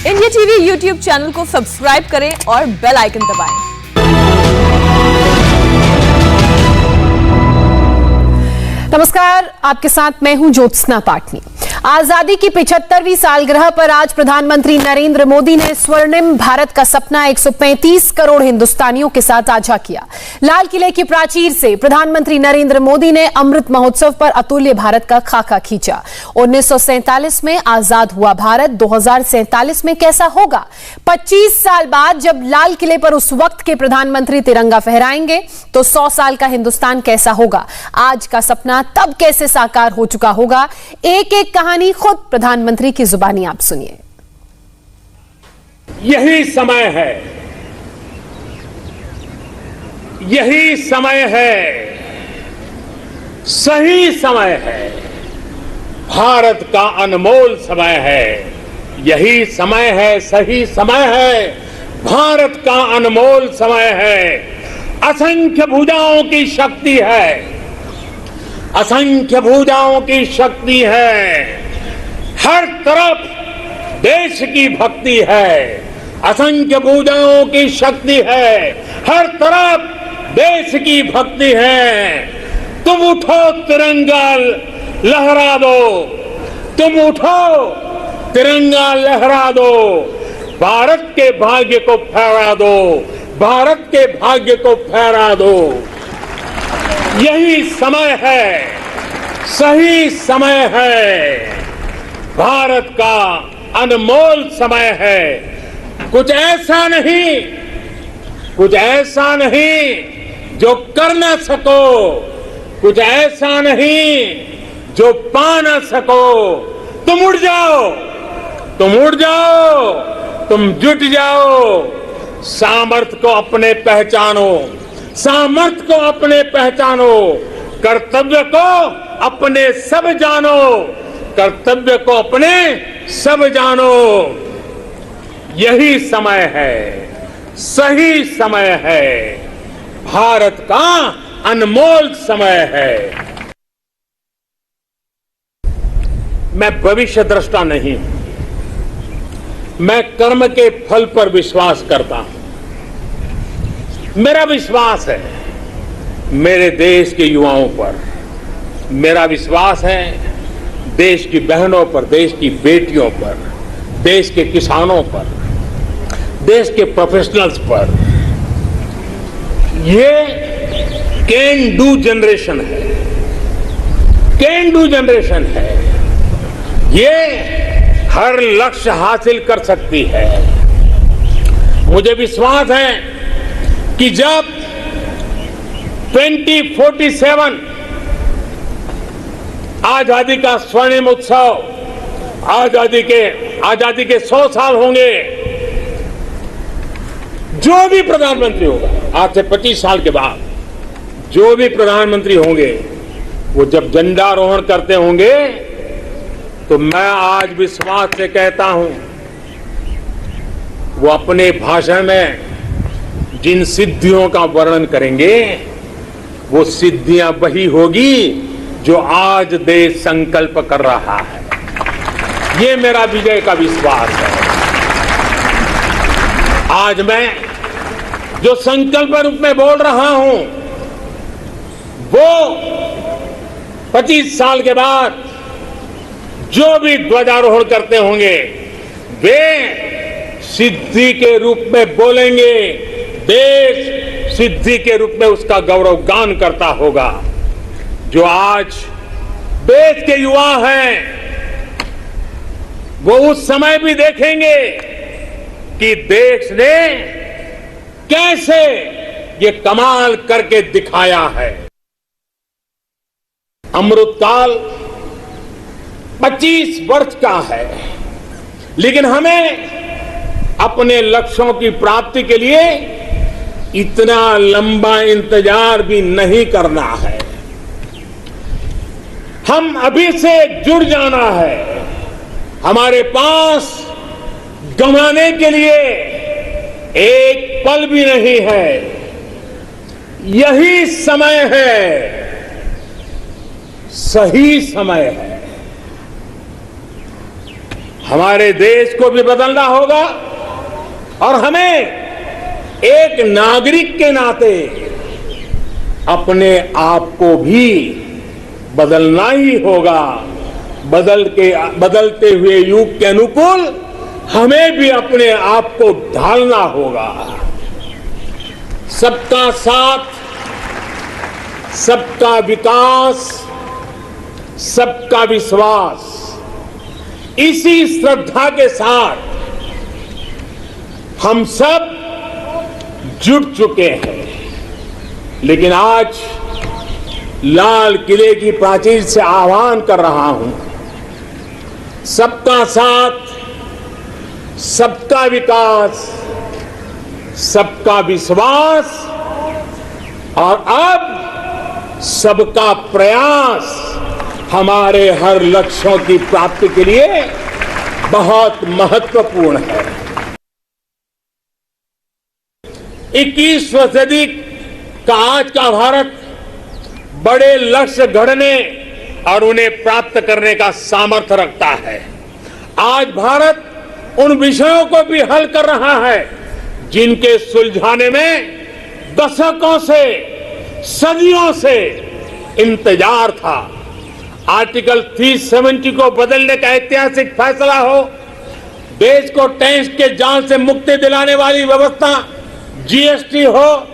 India TV YouTube channel को subscribe करें और बेल आइकन दबाएं। नमस्कार, आपके साथ मैं हूं ज्योत्सना पाटनी। आजादी की 75वीं सालगिरह पर आज प्रधानमंत्री नरेंद्र मोदी ने स्वर्णिम भारत का सपना 135 करोड़ हिंदुस्तानियों के साथ साझा किया। लाल किले की प्राचीर से प्रधानमंत्री नरेंद्र मोदी ने अमृत महोत्सव पर अतुल्य भारत का खाका खींचा। 1947 में आजाद हुआ भारत 2047 में कैसा होगा? 25 साल बाद जब लाल किले पर उस वक्त के प्रधानमंत्री तिरंगा फहराएंगे तो 100 साल का हिंदुस्तान कैसा होगा? आज का सपना तब कैसे साकार हो चुका होगा? एक एक कहानी खुद प्रधानमंत्री की जुबानी आप सुनिए। यही समय है, यही समय है, सही समय है, भारत का अनमोल समय है। यही समय है, सही समय है, भारत का अनमोल समय है। असंख्य भुजाओं की शक्ति है, असंख्य भुजाओं की शक्ति है। हर तरफ देश की भक्ति है, असंख्य भुजाओं की शक्ति है। हर तरफ देश की भक्ति है। तुम उठो तिरंगा लहरा दो, तुम उठो तिरंगा लहरा दो, भारत के भाग्य को फहरा दो, भारत के भाग्य को फहरा दो। यही समय है, सही समय है, भारत का अनमोल समय है। कुछ ऐसा नहीं, कुछ ऐसा नहीं जो कर न सको, कुछ ऐसा नहीं जो पा न सको। तुम उड़ जाओ, तुम उड़ जाओ, तुम जुट जाओ। सामर्थ्य को अपने पहचानो, सामर्थ्य को अपने पहचानो, कर्तव्य को अपने सब जानो, कर्तव्य को अपने सब जानो। यही समय है, सही समय है, भारत का अनमोल समय है। मैं भविष्य दृष्टा नहीं हूं, मैं कर्म के फल पर विश्वास करता हूं। मेरा विश्वास है मेरे देश के युवाओं पर, मेरा विश्वास है देश की बहनों पर, देश की बेटियों पर, देश के किसानों पर, देश के प्रोफेशनल्स पर। ये कैन डू जनरेशन है, कैन डू जनरेशन है। ये हर लक्ष्य हासिल कर सकती है। मुझे विश्वास है कि जब 2047 आजादी का स्वर्णिम उत्सव, आजादी के 100 साल होंगे, जो भी प्रधानमंत्री होगा आज से 25 साल के बाद, जो भी प्रधानमंत्री होंगे, वो जब झंडारोहण करते होंगे तो मैं आज विश्वास से कहता हूं वो अपने भाषण में जिन सिद्धियों का वर्णन करेंगे वो सिद्धियां वही होगी जो आज देश संकल्प कर रहा है। ये मेरा विजय का विश्वास है। आज मैं जो संकल्प रूप में बोल रहा हूं वो 25 साल के बाद जो भी ध्वजारोहण करते होंगे वे सिद्धि के रूप में बोलेंगे। देश सिद्धि के रूप में उसका गौरव गान करता होगा। जो आज देश के युवा हैं वो उस समय भी देखेंगे कि देश ने कैसे ये कमाल करके दिखाया है। अमृतकाल 25 वर्ष का है, लेकिन हमें अपने लक्ष्यों की प्राप्ति के लिए इतना लंबा इंतजार भी नहीं करना है। हम अभी से जुड़ जाना है। हमारे पास गंवाने के लिए एक पल भी नहीं है। यही समय है, सही समय है। हमारे देश को भी बदलना होगा और हमें एक नागरिक के नाते अपने आप को भी बदलना ही होगा। बदलते हुए युग के अनुकूल हमें भी अपने आप को ढालना होगा। सबका साथ, सबका विकास, सबका विश्वास, इसी श्रद्धा के साथ हम सब जुट चुके हैं। लेकिन आज लाल किले की प्राचीर से आह्वान कर रहा हूं, सबका साथ, सबका विकास, सबका विश्वास और अब सबका प्रयास हमारे हर लक्ष्यों की प्राप्ति के लिए बहुत महत्वपूर्ण है। 21वीं सदी का आज का भारत बड़े लक्ष्य गढ़ने और उन्हें प्राप्त करने का सामर्थ्य रखता है। आज भारत उन विषयों को भी हल कर रहा है जिनके सुलझाने में दशकों से, सदियों से इंतजार था। आर्टिकल 370 को बदलने का ऐतिहासिक फैसला हो, देश को टैक्स के जाल से मुक्ति दिलाने वाली व्यवस्था जीएसटी हो,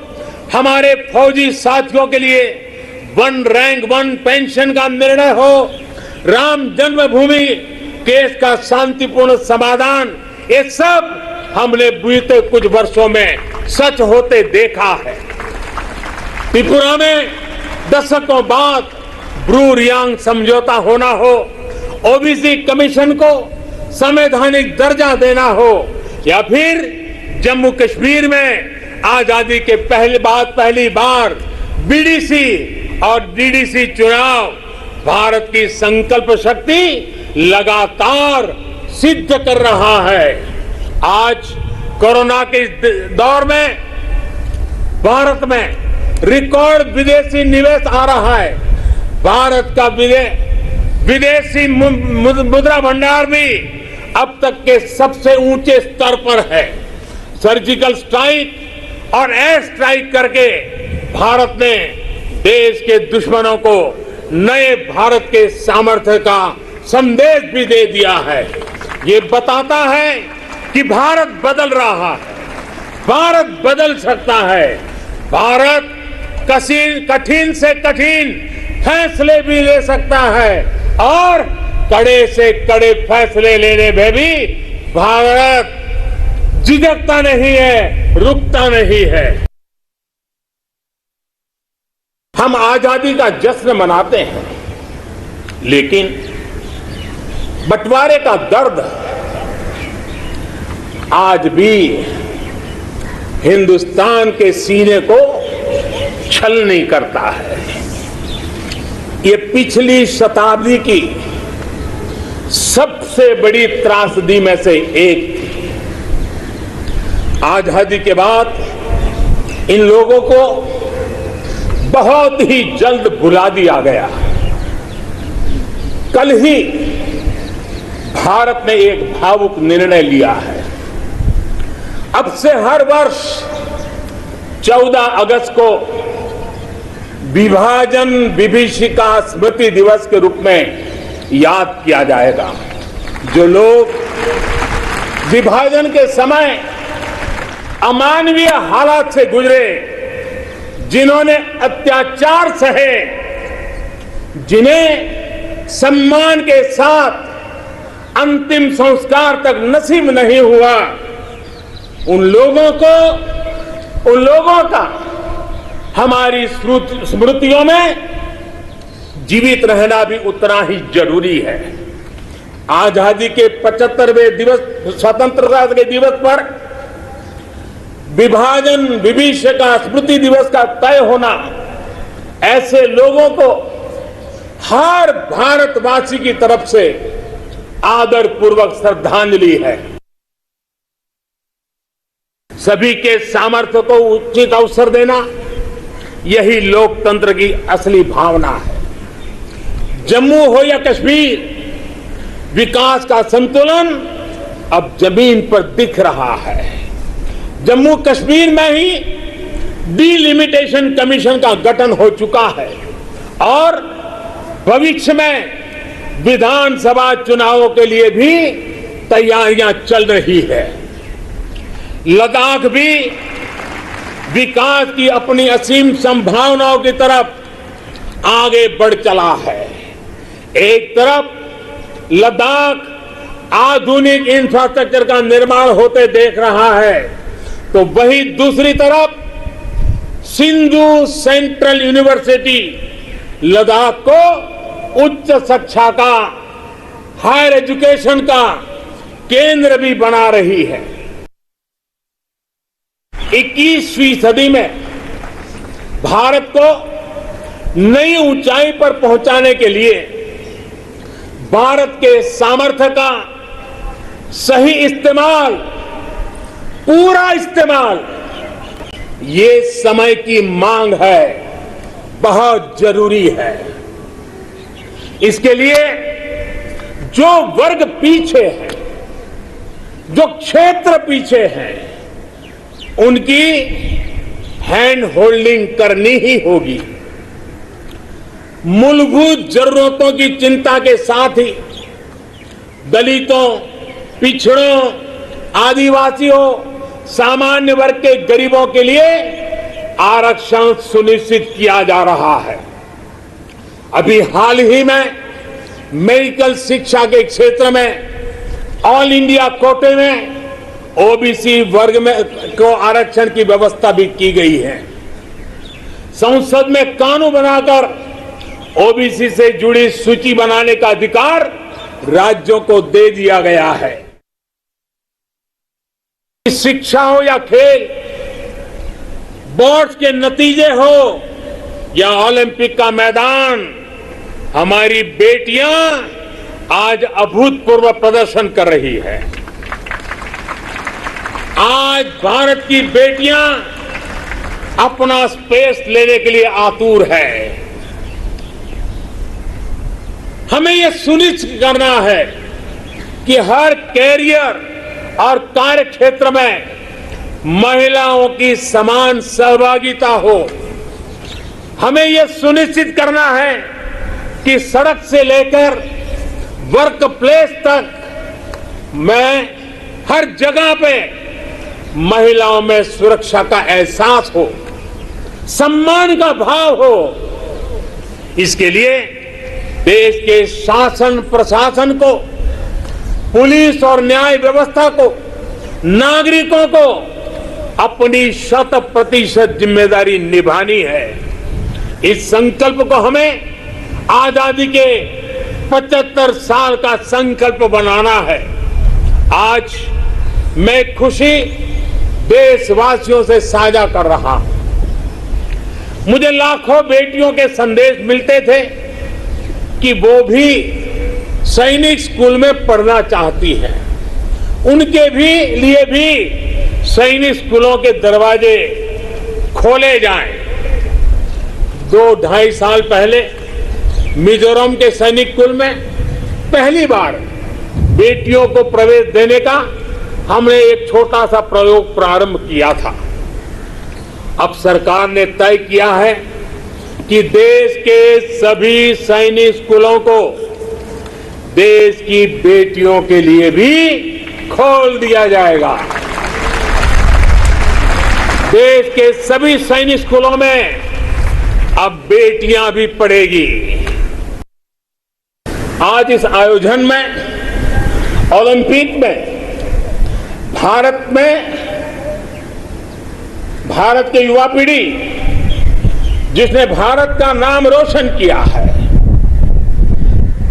हमारे फौजी साथियों के लिए वन रैंक वन पेंशन का निर्णय हो, राम जन्मभूमि केस का शांतिपूर्ण समाधान, ये सब हमने बीते कुछ वर्षों में सच होते देखा है। त्रिपुरा में दशकों बाद ब्रू रियांग समझौता होना हो, ओबीसी कमीशन को संवैधानिक दर्जा देना हो, या फिर जम्मू कश्मीर में आजादी के पहली बार बीडीसी और डीडीसी चुनाव, भारत की संकल्प शक्ति लगातार सिद्ध कर रहा है। आज कोरोना के दौर में भारत में रिकॉर्ड विदेशी निवेश आ रहा है। भारत का विदेशी मुद्रा भंडार भी अब तक के सबसे ऊंचे स्तर पर है। सर्जिकल स्ट्राइक और एयर स्ट्राइक करके भारत ने देश के दुश्मनों को नए भारत के सामर्थ्य का संदेश भी दे दिया है। ये बताता है कि भारत बदल रहा है, भारत बदल सकता है। भारत कठिन से कठिन फैसले भी ले सकता है और कड़े से कड़े फैसले लेने में भी भारत झिझकता नहीं है, रुकता नहीं है। हम आजादी का जश्न मनाते हैं, लेकिन बंटवारे का दर्द आज भी हिंदुस्तान के सीने को छलनी करता है। ये पिछली शताब्दी की सबसे बड़ी त्रासदी में से एक थी। आजादी के बाद इन लोगों को बहुत ही जल्द भुला दिया गया। कल ही भारत ने एक भावुक निर्णय लिया है। अब से हर वर्ष 14 अगस्त को विभाजन विभीषिका स्मृति दिवस के रूप में याद किया जाएगा। जो लोग विभाजन के समय अमानवीय हालात से गुजरे, जिन्होंने अत्याचार सहे, जिन्हें सम्मान के साथ अंतिम संस्कार तक नसीब नहीं हुआ, उन लोगों का हमारी स्मृतियों में जीवित रहना भी उतना ही जरूरी है। आजादी के 75वें दिवस, स्वतंत्रता के दिवस पर विभाजन विभीषिका स्मृति दिवस का तय होना ऐसे लोगों को हर भारतवासी की तरफ से आदर पूर्वक श्रद्धांजलि है। सभी के सामर्थ्य को उचित अवसर देना, यही लोकतंत्र की असली भावना है। जम्मू हो या कश्मीर, विकास का संतुलन अब जमीन पर दिख रहा है। जम्मू कश्मीर में ही डिलिमिटेशन कमीशन का गठन हो चुका है और भविष्य में विधानसभा चुनावों के लिए भी तैयारियां चल रही है। लद्दाख भी विकास की अपनी असीम संभावनाओं की तरफ आगे बढ़ चला है। एक तरफ लद्दाख आधुनिक इंफ्रास्ट्रक्चर का निर्माण होते देख रहा है, तो वहीं दूसरी तरफ सिंधु सेंट्रल यूनिवर्सिटी लद्दाख को उच्च शिक्षा का, हायर एजुकेशन का केंद्र भी बना रही है। 21वीं सदी में भारत को नई ऊंचाई पर पहुंचाने के लिए भारत के सामर्थ्य का सही इस्तेमाल, पूरा इस्तेमाल, ये समय की मांग है, बहुत जरूरी है। इसके लिए जो वर्ग पीछे है, जो क्षेत्र पीछे हैं, उनकी हैंड होल्डिंग करनी ही होगी। मूलभूत जरूरतों की चिंता के साथ ही दलितों, पिछड़ों, आदिवासियों, सामान्य वर्ग के गरीबों के लिए आरक्षण सुनिश्चित किया जा रहा है। अभी हाल ही में मेडिकल शिक्षा के क्षेत्र में ऑल इंडिया कोटे में ओबीसी वर्ग में को आरक्षण की व्यवस्था भी की गई है। संसद में कानून बनाकर ओबीसी से जुड़ी सूची बनाने का अधिकार राज्यों को दे दिया गया है। शिक्षा हो या खेल, बोर्ड के नतीजे हो या ओलंपिक का मैदान, हमारी बेटियां आज अभूतपूर्व प्रदर्शन कर रही है। आज भारत की बेटियां अपना स्पेस लेने के लिए आतुर है। हमें यह सुनिश्चित करना है कि हर कैरियर और कार्य क्षेत्र में महिलाओं की समान सहभागिता हो। हमें यह सुनिश्चित करना है कि सड़क से लेकर वर्क प्लेस तक में हर जगह पे महिलाओं में सुरक्षा का एहसास हो, सम्मान का भाव हो। इसके लिए देश के शासन प्रशासन को, पुलिस और न्याय व्यवस्था को, नागरिकों को अपनी 100% जिम्मेदारी निभानी है। इस संकल्प को हमें आजादी के 75 साल का संकल्प बनाना है। आज मैं खुशी देशवासियों से साझा कर रहा हूं। मुझे लाखों बेटियों के संदेश मिलते थे कि वो भी सैनिक स्कूल में पढ़ना चाहती हैं। उनके लिए भी सैनिक स्कूलों के दरवाजे खोले जाएं। 2-2.5 साल पहले मिजोरम के सैनिक स्कूल में पहली बार बेटियों को प्रवेश देने का हमने एक छोटा सा प्रयोग प्रारंभ किया था। अब सरकार ने तय किया है कि देश के सभी सैनिक स्कूलों को देश की बेटियों के लिए भी खोल दिया जाएगा। देश के सभी सैनिक स्कूलों में अब बेटियां भी पढ़ेगी। आज इस आयोजन में, ओलंपिक में, भारत के युवा पीढ़ी जिसने भारत का नाम रोशन किया है,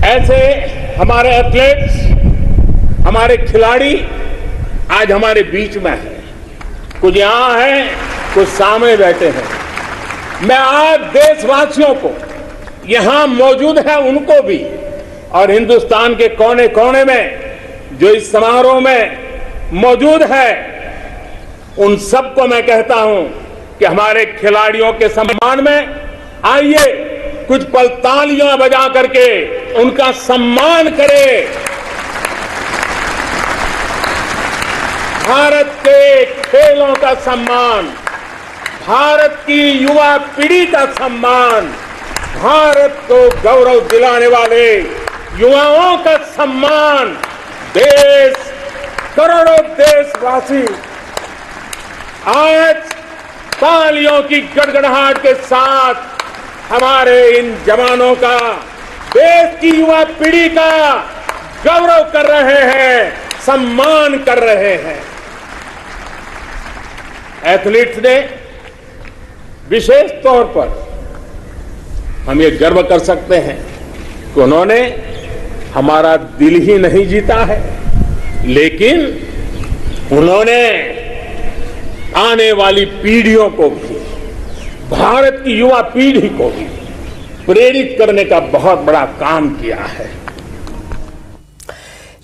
ऐसे हमारे एथलीट्स, हमारे खिलाड़ी आज हमारे बीच में है। कुछ यहां है, कुछ सामने बैठे हैं। मैं आज देशवासियों को, यहां मौजूद है उनको भी, और हिंदुस्तान के कोने कोने में जो इस समारोह में मौजूद है, उन सबको मैं कहता हूं कि हमारे खिलाड़ियों के सम्मान में आइए कुछ पल तालियां बजा करके उनका सम्मान करें। भारत के खेलों का सम्मान, भारत की युवा पीढ़ी का सम्मान, भारत को गौरव दिलाने वाले युवाओं का सम्मान, देश, करोड़ों देशवासी आज तालियों की गड़गड़ाहट के साथ हमारे इन जवानों का, देश की युवा पीढ़ी का गौरव कर रहे हैं, सम्मान कर रहे हैं। एथलीट्स ने विशेष तौर पर हम ये गर्व कर सकते हैं कि उन्होंने हमारा दिल ही नहीं जीता है, लेकिन उन्होंने आने वाली पीढ़ियों को भी, भारत की युवा पीढ़ी को भी प्रेरित करने का बहुत बड़ा काम किया है।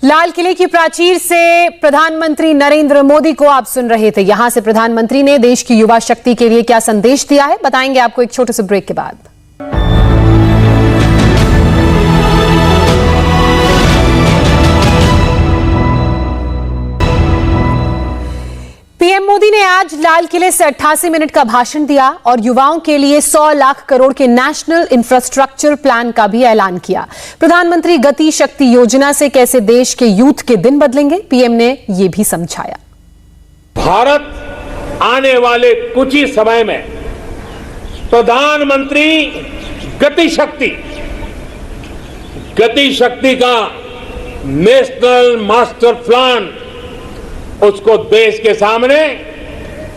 लाल किले की प्राचीर से प्रधानमंत्री नरेंद्र मोदी को आप सुन रहे थे। यहां से प्रधानमंत्री ने देश की युवा शक्ति के लिए क्या संदेश दिया है, बताएंगे आपको एक छोटे से ब्रेक के बाद। पीएम मोदी ने आज लाल किले से 88 मिनट का भाषण दिया और युवाओं के लिए 100 लाख करोड़ के नेशनल इंफ्रास्ट्रक्चर प्लान का भी ऐलान किया। प्रधानमंत्री गति शक्ति योजना से कैसे देश के यूथ के दिन बदलेंगे, पीएम ने यह भी समझाया। भारत आने वाले कुछ ही समय में प्रधानमंत्री गति शक्ति का नेशनल मास्टर प्लान, उसको देश के सामने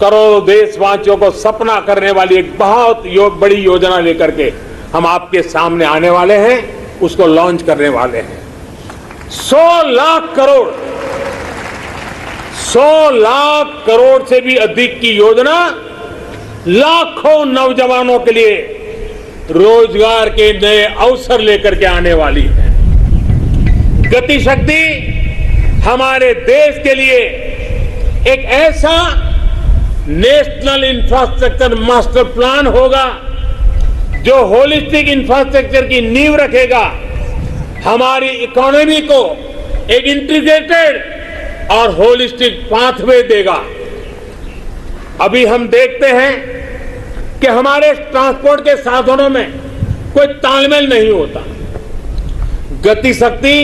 करोड़ों देशवासियों को सपना करने वाली एक बहुत बड़ी योजना लेकर के हम आपके सामने आने वाले हैं, उसको लॉन्च करने वाले हैं। 100 लाख करोड़ से भी अधिक की योजना लाखों नौजवानों के लिए रोजगार के नए अवसर लेकर के आने वाली है। गति शक्ति हमारे देश के लिए एक ऐसा नेशनल इंफ्रास्ट्रक्चर मास्टर प्लान होगा जो होलिस्टिक इंफ्रास्ट्रक्चर की नींव रखेगा, हमारी इकोनॉमी को एक इंटीग्रेटेड और होलिस्टिक पाथवे देगा। अभी हम देखते हैं कि हमारे ट्रांसपोर्ट के साधनों में कोई तालमेल नहीं होता। गति शक्ति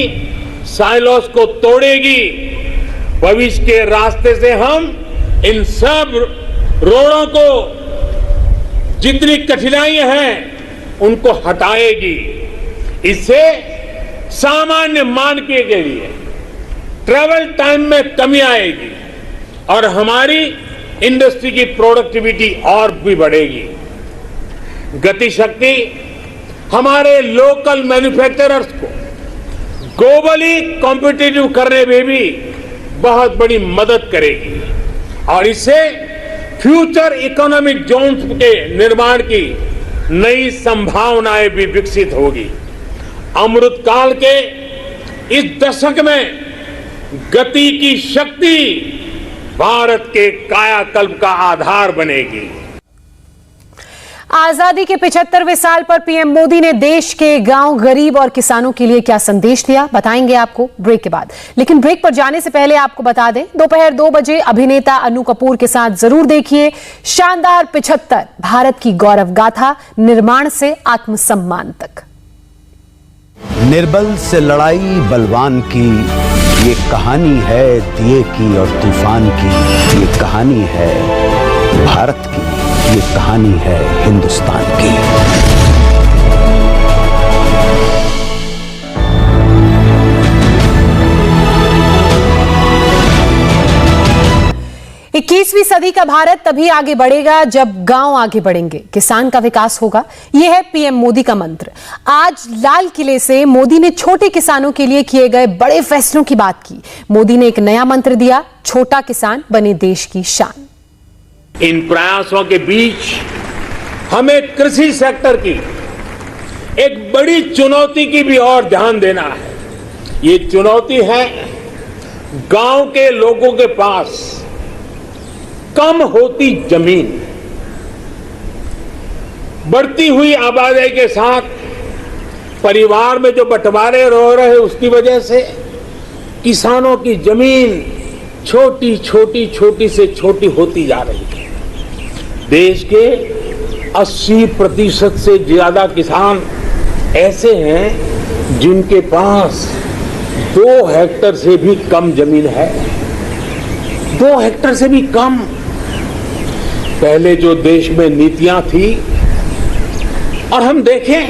साइलोस को तोड़ेगी, भविष्य के रास्ते से हम इन सब रोड़ों को, जितनी कठिनाइयां हैं उनको हटाएगी। इससे सामान्य मानवीय के लिए ट्रैवल टाइम में कमी आएगी और हमारी इंडस्ट्री की प्रोडक्टिविटी और भी बढ़ेगी। गति शक्ति हमारे लोकल मैन्युफैक्चरर्स को ग्लोबली कॉम्पिटिटिव करने में भी बहुत बड़ी मदद करेगी और इससे फ्यूचर इकोनॉमिक जोन्स के निर्माण की नई संभावनाएं भी विकसित होगी। अमृत काल के इस दशक में गति की शक्ति भारत के कायाकल्प का आधार बनेगी। आजादी के 75वें साल पर पीएम मोदी ने देश के गांव, गरीब और किसानों के लिए क्या संदेश दिया, बताएंगे आपको ब्रेक के बाद। लेकिन ब्रेक पर जाने से पहले आपको बता दें, दोपहर 2 बजे अभिनेता अनु कपूर के साथ जरूर देखिए शानदार 75 भारत की गौरव गाथा, निर्माण से आत्मसम्मान तक। निर्बल से लड़ाई बलवान की, ये कहानी है दिए की और तूफान की। ये कहानी है भारत की, ये कहानी है हिंदुस्तान की। 21वीं सदी का भारत तभी आगे बढ़ेगा जब गांव आगे बढ़ेंगे, किसान का विकास होगा। यह है पीएम मोदी का मंत्र। आज लाल किले से मोदी ने छोटे किसानों के लिए किए गए बड़े फैसलों की बात की। मोदी ने एक नया मंत्र दिया, छोटा किसान बने देश की शान। इन प्रयासों के बीच हमें कृषि सेक्टर की एक बड़ी चुनौती की भी और ध्यान देना है। ये चुनौती है गांव के लोगों के पास कम होती जमीन। बढ़ती हुई आबादी के साथ परिवार में जो बंटवारे हो रहे उसकी वजह से किसानों की जमीन छोटी छोटी छोटी से छोटी होती जा रही है। देश के 80% से ज्यादा किसान ऐसे हैं जिनके पास 2 हेक्टेयर से भी कम जमीन है। 2 हेक्टेयर से भी कम। पहले जो देश में नीतियां थी, और हम देखें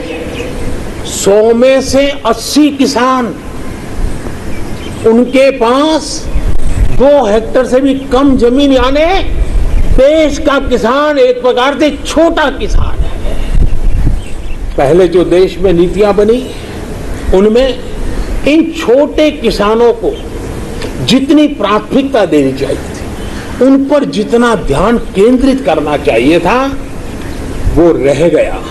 100 में से 80 किसान, उनके पास 2 हेक्टेयर से भी कम जमीन, यानी देश का किसान एक प्रकार से छोटा किसान है। पहले जो देश में नीतियां बनी, उनमें इन छोटे किसानों को जितनी प्राथमिकता देनी चाहिए थी, उन पर जितना ध्यान केंद्रित करना चाहिए था, वो रह गया।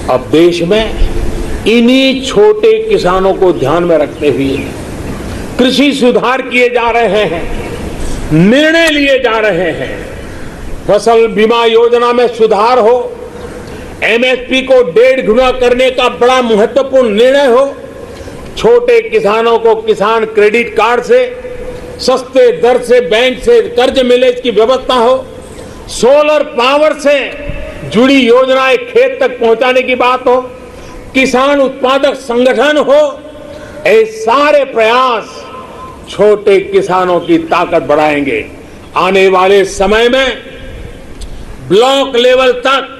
अब देश में इन्हीं छोटे किसानों को ध्यान में रखते हुए कृषि सुधार किए जा रहे हैं, निर्णय लिए जा रहे हैं। फसल बीमा योजना में सुधार हो, एमएसपी को 1.5 गुना करने का बड़ा महत्वपूर्ण निर्णय हो, छोटे किसानों को किसान क्रेडिट कार्ड से सस्ते दर से बैंक से कर्ज मिले, इसकी व्यवस्था हो, सोलर पावर से जुड़ी योजनाएं खेत तक पहुंचाने की बात हो, किसान उत्पादक संगठन हो, ये सारे प्रयास छोटे किसानों की ताकत बढ़ाएंगे। आने वाले समय में ब्लॉक लेवल तक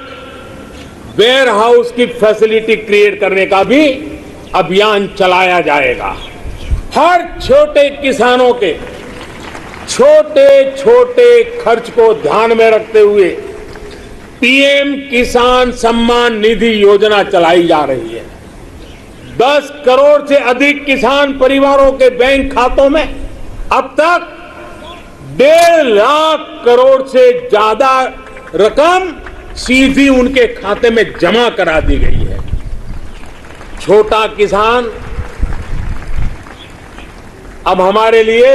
वेयर हाउस की फैसिलिटी क्रिएट करने का भी अभियान चलाया जाएगा। हर छोटे किसानों के छोटे छोटे खर्च को ध्यान में रखते हुए पीएम किसान सम्मान निधि योजना चलाई जा रही है। 10 करोड़ से अधिक किसान परिवारों के बैंक खातों में अब तक 1.5 लाख करोड़ से ज्यादा रकम सीधी उनके खाते में जमा करा दी गई है। छोटा किसान अब हमारे लिए,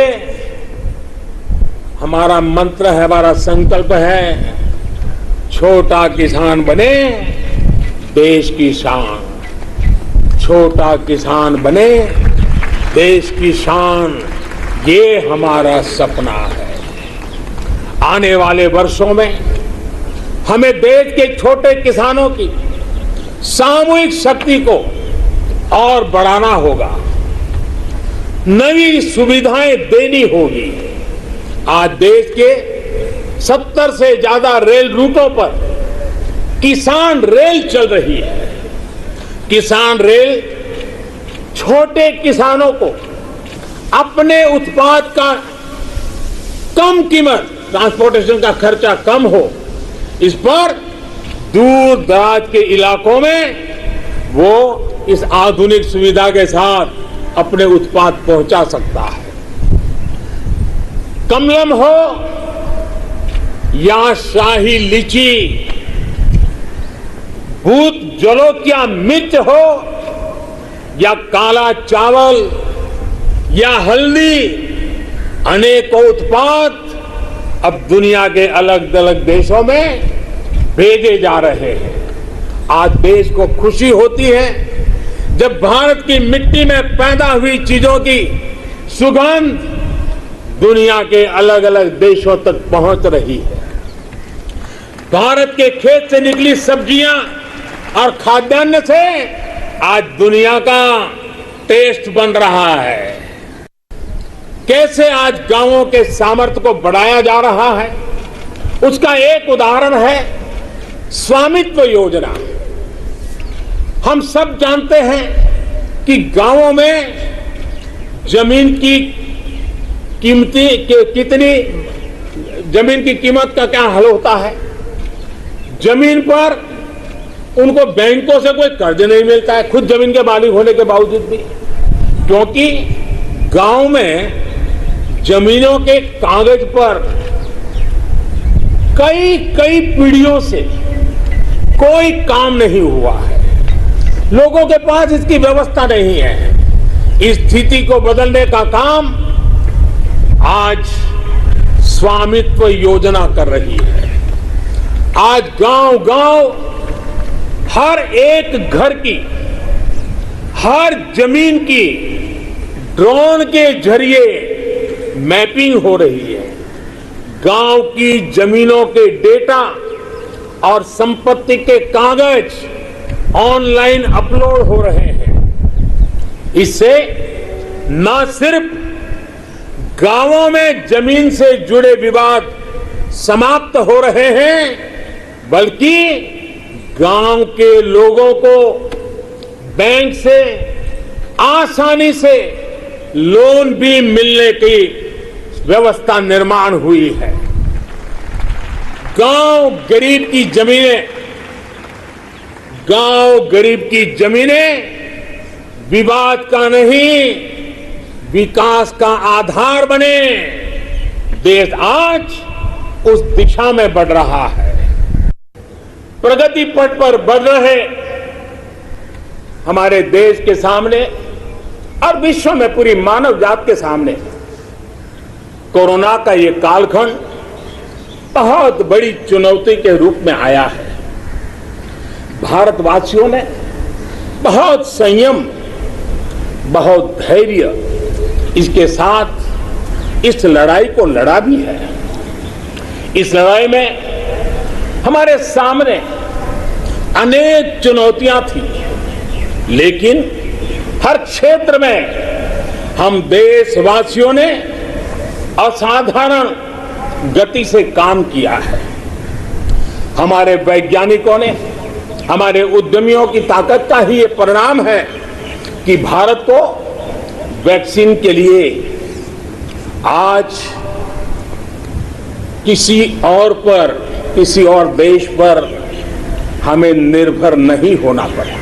हमारा मंत्र है, हमारा संकल्प है, छोटा किसान बने देश की शान। छोटा किसान बने देश की शान, ये हमारा सपना है। आने वाले वर्षों में हमें देश के छोटे किसानों की सामूहिक शक्ति को और बढ़ाना होगा, नई सुविधाएं देनी होगी। आज देश के 70 से ज्यादा रेल रूटों पर किसान रेल चल रही है। किसान रेल छोटे किसानों को अपने उत्पाद का कम कीमत, ट्रांसपोर्टेशन का खर्चा कम हो, इस पर दूर दराज के इलाकों में वो इस आधुनिक सुविधा के साथ अपने उत्पाद पहुंचा सकता है। कमलम हो या शाही लीची, भूत जलोकिया मिर्च हो या काला चावल या हल्दी, अनेकों उत्पाद अब दुनिया के अलग अलग देशों में भेजे जा रहे हैं। आज देश को खुशी होती है जब भारत की मिट्टी में पैदा हुई चीजों की सुगंध दुनिया के अलग अलग देशों तक पहुंच रही है। भारत के खेत से निकली सब्जियां और खाद्यान्न से आज दुनिया का टेस्ट बन रहा है। कैसे आज गांवों के सामर्थ्य को बढ़ाया जा रहा है, उसका एक उदाहरण है स्वामित्व योजना। हम सब जानते हैं कि गांवों में जमीन की कितनी जमीन की कीमत का क्या हल होता है। जमीन पर उनको बैंकों से कोई कर्ज नहीं मिलता है, खुद जमीन के मालिक होने के बावजूद भी, क्योंकि गांव में जमीनों के कागज पर कई कई पीढ़ियों से कोई काम नहीं हुआ है। लोगों के पास इसकी व्यवस्था नहीं है। इस स्थिति को बदलने का काम आज स्वामित्व योजना कर रही है। आज गांव गांव हर एक घर की, हर जमीन की ड्रोन के जरिए मैपिंग हो रही है, गांव की जमीनों के डेटा और संपत्ति के कागज ऑनलाइन अपलोड हो रहे हैं। इससे न सिर्फ गांवों में जमीन से जुड़े विवाद समाप्त हो रहे हैं, बल्कि गांव के लोगों को बैंक से आसानी से लोन भी मिलने की व्यवस्था निर्माण हुई है। गांव गरीब की जमीनें विवाद का नहीं, विकास का आधार बने। देश आज उस दिशा में बढ़ रहा है। प्रगति पथ पर बढ़ रहे हमारे देश के सामने और विश्व में पूरी मानव जात के सामने कोरोना का ये कालखंड बहुत बड़ी चुनौती के रूप में आया है। भारतवासियों ने बहुत संयम, बहुत धैर्य इसके साथ इस लड़ाई को लड़ा भी है। इस लड़ाई में हमारे सामने अनेक चुनौतियां थी, लेकिन हर क्षेत्र में हम देशवासियों ने असाधारण गति से काम किया है। हमारे वैज्ञानिकों ने, हमारे उद्यमियों की ताकत का ही ये परिणाम है कि भारत को वैक्सीन के लिए आज किसी और देश पर हमें निर्भर नहीं होना पड़ा।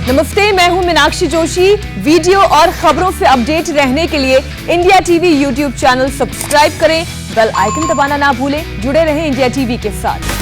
नमस्ते, मैं हूं मीनाक्षी जोशी। वीडियो और खबरों से अपडेट रहने के लिए India TV YouTube channel subscribe करें, बेल आइकन दबाना ना भूलें। जुड़े रहें इंडिया टीवी के साथ।